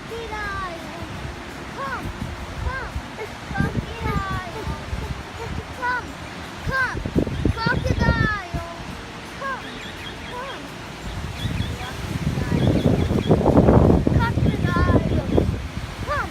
crocodile. Come, come, it's crocodile. Come, come, crocodile. Come, come. Crocodile. Come.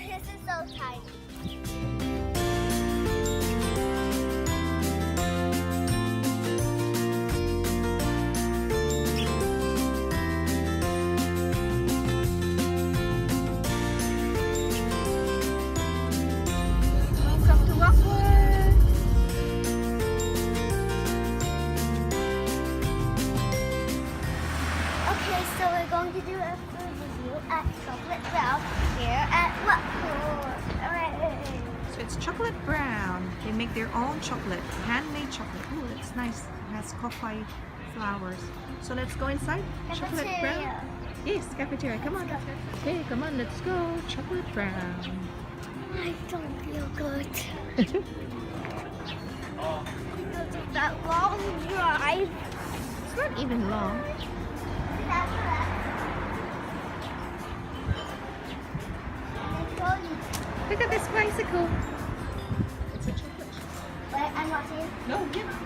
This is so tiny. Welcome to Warkworth. Okay, so we're going to do a food review at Chocolate Brown here at Warkworth. Hooray! So it's chocolate brown. They make their own chocolate, handmade chocolate. Ooh, that's nice. It has coffee flowers. So let's go inside. Chocolate brown. Cafeteria. Yes, cafeteria. Come on. Okay, come on. Let's go. Chocolate brown. I don't feel good. Because of that long drive. It's not even long. Look at this bicycle. It's a chocolate. Wait, I'm not seeing. No, yeah.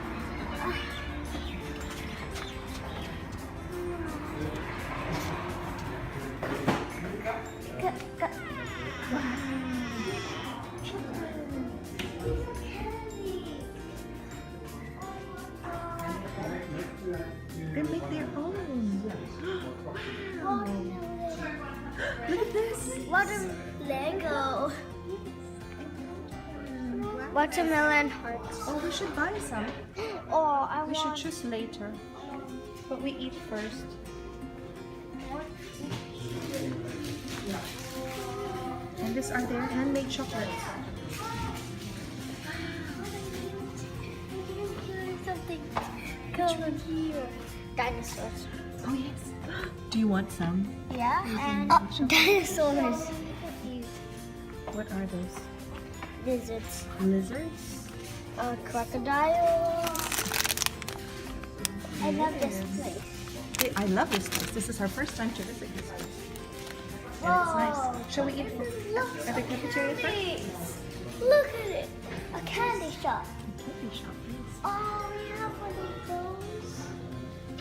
They make their own. Wow. Look at this. What a Lego. Watermelon hearts. Oh, we should buy some. Oh, I We should want. choose later. But we eat first. And these are their handmade chocolates. Something. Come here. Dinosaurs. Oh yes. Do you want some? Yeah, and chocolate. dinosaurs. What are those? Lizards. Lizards? Crocodiles. I love this place. I love this place. This is our first time to visit this place. And it's Whoa. nice. Shall we eat at the cafeteria first? Please. Look at it. A candy shop. Candy shop, yes. Oh, we have one of those.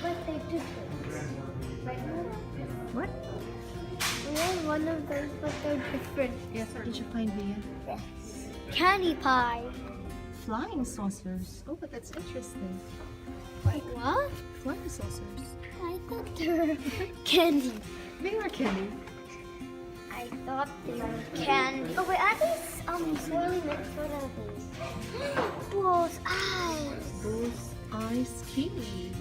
But they different. Right? What? We have one of those, but they're different. Yes, did you find the Yes. Candy pie. flying saucers? Oh, but that's interesting. Wait, what? Flying saucers. I thought they were candy. They are candy. I thought they were candy. Oh wait, are these swirly mints? What are these? Balls, eyes. Those ice kiwi.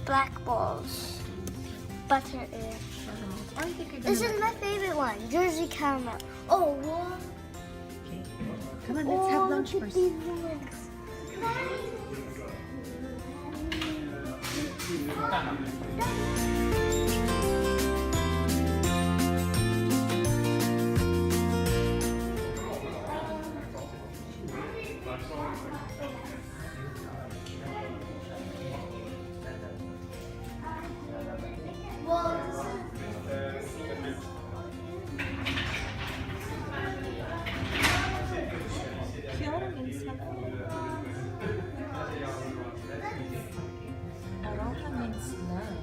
Black balls. Butter air. I think you're This gonna is my favorite one. Jersey caramel. Oh, what? Okay. Come on, let's have lunch Look at first. these ones. Kiara means hello. Aroha means love.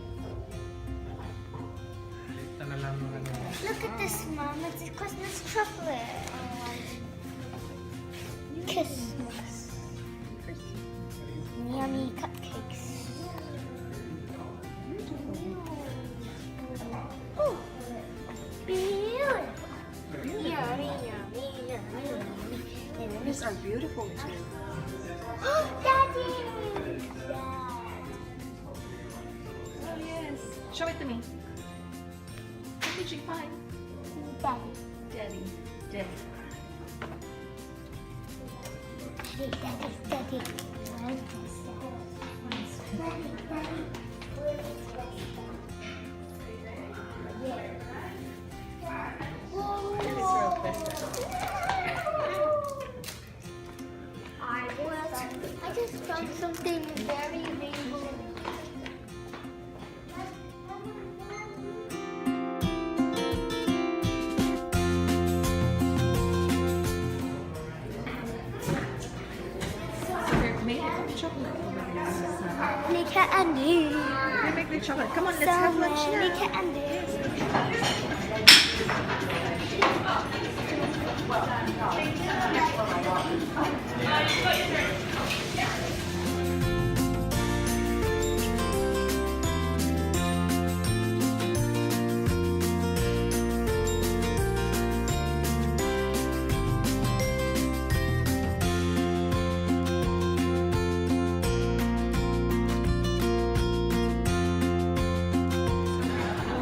Look at this, Mom. It's Christmas chocolate. Christmas. Yummy cupcakes. Ooh. Beautiful. Yummy, yummy, yummy, yummy. These are beautiful too. Daddy! Dad. Oh yes. Show it to me. did you find? Daddy. Daddy. Daddy. Daddy. I just found something very rainbow. They're making chocolate over here. Make candy. They make the chocolate. Come on, let's have lunch Make now. candy.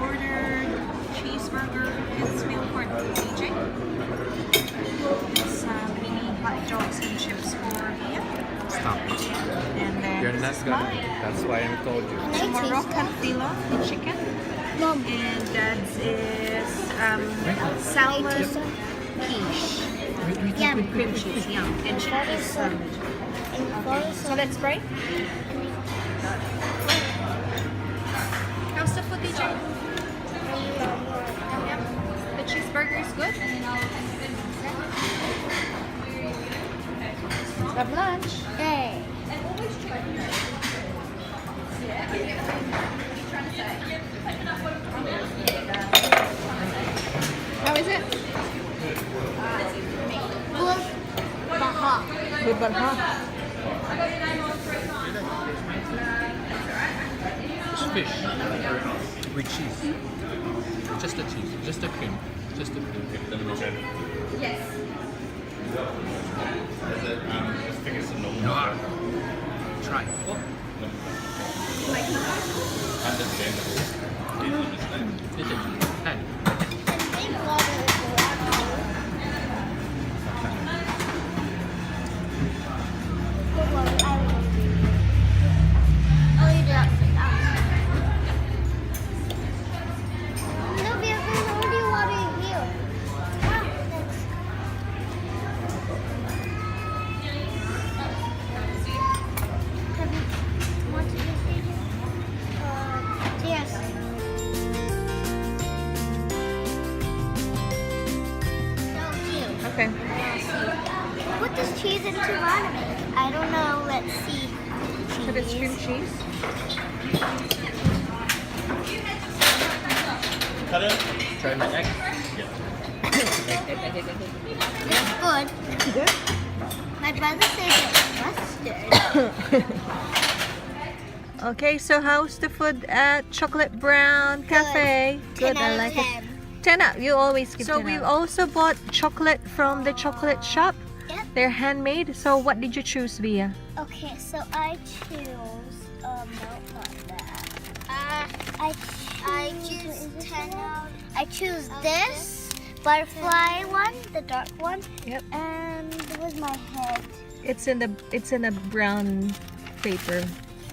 Ordered cheeseburger, kids meal for DJ. Some mini hot dogs and chips for Mia. Stop. And then You're not this is gonna. mine. That's why I told you. Some Moroccan filo, the chicken. Mom. And that is salmon quiche Yum. with cream cheese, yum, and chickpeas sandwich. So let's pray. How's the food, DJ? Yum. The cheeseburger is good. Have lunch. Hey. How is it? Good, but hot. It's fish with cheese. Just the cheese. Just the cream. Just the cream. Yes. No. Try. Oh. Hey. Yes. So cute. Okay. Put this cheese into ramen. I don't know. Let's see. So that's cream cheese. Try my egg. It's good. Good. My brother says it's mustard. Okay, so how's the food at Chocolate Brown Cafe? 10 out I of like 10. it. 10 out. You always give. So we also bought chocolate from the chocolate shop. Yep. They're handmade. So what did you choose, Via? Okay, so I choose. No, not that. I choose 10 out. I choose this butterfly one, the dark one. Yep. And where's my head? It's in the brown paper.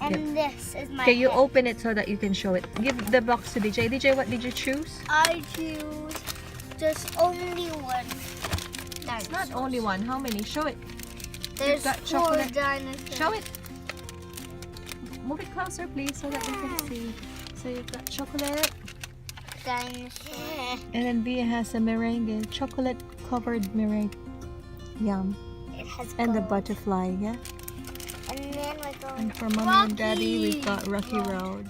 And this is my Okay, you head. open it so that you can show it. Give the box to DJ. DJ, what did you choose? I choose just only one dinosaur. It's not only one. How many? Show it. There's got 4 chocolate. dinosaurs. Show it. Move it closer, please, so that we can see. So you've got chocolate, Dinosaur. and then Via has a meringue, chocolate covered meringue. Yum. It has And the gold. butterfly, yeah. And then we're going And for mommy and daddy, we've got Rocky Road.